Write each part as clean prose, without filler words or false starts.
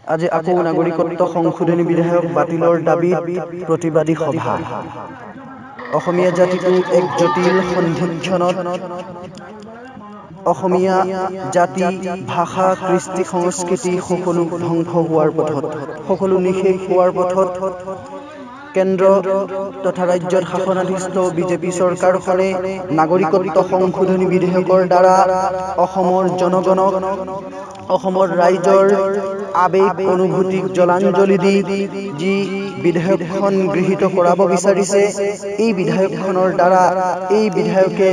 আজি আকৌ নাগৰিকত্ব সংশোধনী বিধেয়ক বাতিলৰ দাবীত প্ৰতিবাদী সভা। অসমীয়া জাতিটো এক জটিল সন্ধিক্ষণত অসমীয়া জাতি, ভাষা, কৃষ্টি, সংস্কৃতি সকলো ধ্বংস হোৱাৰ পথত, সকলো নিশেষ হোৱাৰ পথত কেন্দ্ৰ তথা ৰাজ্যত শাসনাধীষ্ঠ বিজেপি চৰকাৰখনে নাগৰিকত্ব সংশোধনী বিধেয়কৰ দ্বাৰা অসমৰ জনগণক, অসমৰ ৰাইজৰ আবেগ অনুভূতিক জলাঞ্জলি দি যি বিধেয়কখন গৃহীত কৰাব বিচাৰিছে, এই বিধেয়কখনৰ দ্বাৰা এই বিধেয়কে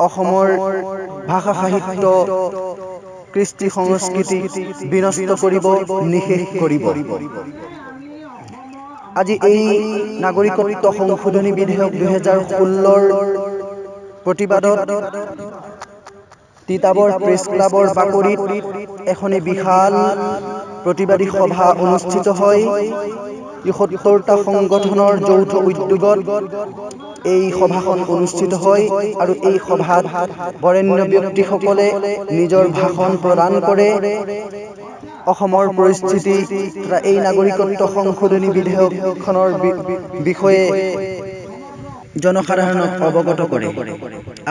অসমৰ ভাষা সাহিত্য, কৃষ্টি সংস্কৃতি বিনষ্ট কৰিব, নিশেষ কৰিব। আজি এই নাগৰিকত্ব সংশোধনী বিধেয়ক 2016ৰ প্ৰতিবাদত তিতাবৰ প্ৰেছ ক্লাবৰ বাকৰিত এখনি বিশাল প্ৰতিবাদী সভা অনুষ্ঠিত হয়। ৭০টা সংগঠনৰ যৌথ উদ্যোগত এই সভাখন অনুষ্ঠিত হয় আৰু এই সভাত বৰেণ্য ব্যক্তিসকলে নিজৰ ভাষণ প্ৰদান কৰে। অসমৰ পৰিস্থিতি তথা এই নাগৰিকত্ব সংশোধনী বিধেয়কখনৰ বিষয়ে জনসাধাৰণক অৱগত কৰে।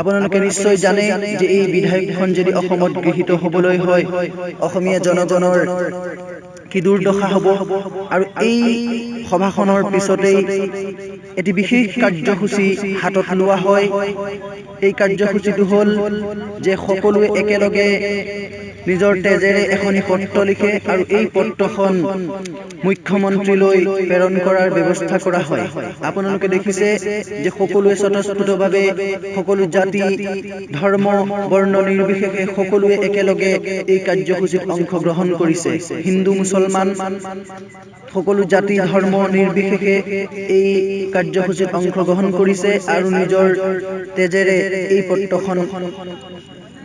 আপোনালোকে নিশ্চয় জানে যে এই বিধেয়কখন যদি অসমত গৃহীত হ'বলৈ হয়, অসমীয়া জনগণৰ কি দুৰ্দশা হ'ব। আৰু এই সভাখনৰ পিছতেই এটি বিশেষ কাৰ্যসূচী হাতত লোৱা হয়। এই কাৰ্যসূচীটো হ'ল যে সকলোৱে একেলগে নিজৰ তেজেৰে এখনি পত্ৰ লিখে আৰু এই পত্ৰখন মুখ্যমন্ত্ৰীলৈ প্ৰেৰণ কৰাৰ ব্যৱস্থা কৰা হয়। আপোনালোকে দেখিছে যে সকলোৱে স্বতঃস্ফূৰ্তভাৱে সকলো জাতি, ধৰ্ম, বৰ্ণ নিৰ্বিশেষে সকলোৱে একেলগে এই কাৰ্যসূচীত অংশগ্ৰহণ কৰিছে। হিন্দু, মুছলমান সকলো জাতি, ধৰ্ম নিৰ্বিশেষে এই কাৰ্যসূচীত অংশগ্ৰহণ কৰিছে আৰু নিজৰ তেজেৰে এই পত্ৰখন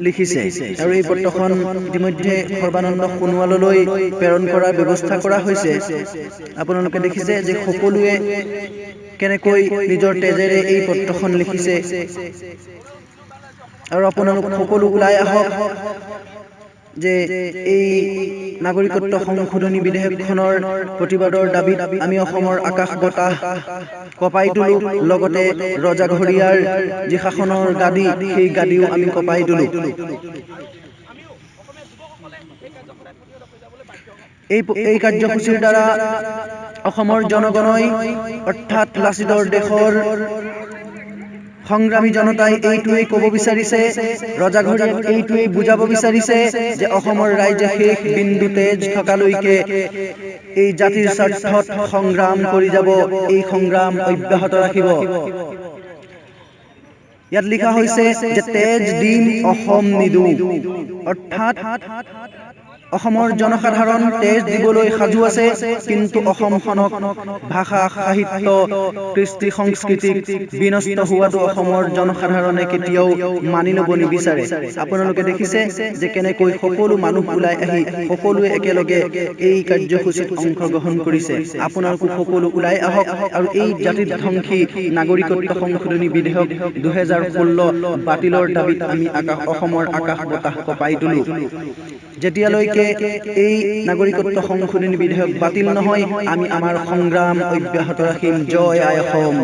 লিখিছে আৰু এই পত্ৰখন ইতিমধ্যে সৰ্বানন্দ সোণোৱাললৈ প্ৰেৰণ কৰাৰ ব্যৱস্থা কৰা হৈছে। আপোনালোকে দেখিছে যে সকলোৱে কেনেকৈ নিজৰ তেজেৰে এই পত্ৰখন লিখিছে আৰু আপোনালোক সকলো ওলাই আহক যে এই নাগৰিকত্ব সংশোধনী বিধেয়কখনৰ প্ৰতিবাদৰ দাবীত আমি অসমৰ আকাশ বতাহ কঁপাই তুলো, লগতে ৰজাঘৰীয়াৰ যি শাসনৰ গাদী, সেই গাদীও আমি কঁপাই তুলো। এই কাৰ্যসূচীৰ দ্বাৰা অসমৰ জনগণই অৰ্থাৎ লাচিতৰ দেশৰ সংগ্ৰামী জনতাই এইটোৱেই ক'ব বিচাৰিছে, ৰজাঘৰীয়াক এইটোৱেই বুজাব বিচাৰিছে যে অসমৰ ৰাইজে শেষ বিন্দু তেজ থকালৈকে এই জাতিৰ স্বাৰ্থত সংগ্ৰাম কৰি যাব, এই সংগ্ৰাম অব্যাহত ৰাখিব। ইয়াত লিখা হৈছে যে তেজ দিম অসম নিদো, অৰ্থাৎ অসমৰ জনসাধাৰণ তেজ দিবলৈ সাজু আছে, কিন্তু অসমখনক ভাষা, সাহিত্য, কৃষ্টি সংস্কৃতিক বিনষ্ট হোৱাটো অসমৰ জনসাধাৰণে কেতিয়াও মানি ল'ব নিবিচাৰে। আপোনালোকে দেখিছে যে কেনেকৈ সকলো মানুহ ওলাই আহি সকলোৱে একেলগে এই কাৰ্যসূচীত অংশগ্ৰহণ কৰিছে। আপোনালোকো সকলো ওলাই আহক আৰু এই জাতিৰ ধ্বংসী নাগৰিকত্ব সংশোধনী বিধেয়ক 2016 বাতিলৰ দাবীত আমি অসমৰ আকাশ বতাহ কঁপাই তুলো। যেতিয়ালৈকে এই নাগৰিকত্ব সংশোধনী বিধেয়ক বাতিল নহয়, আমি আমাৰ সংগ্ৰাম অব্যাহত ৰাখিম। জয় আই অসম।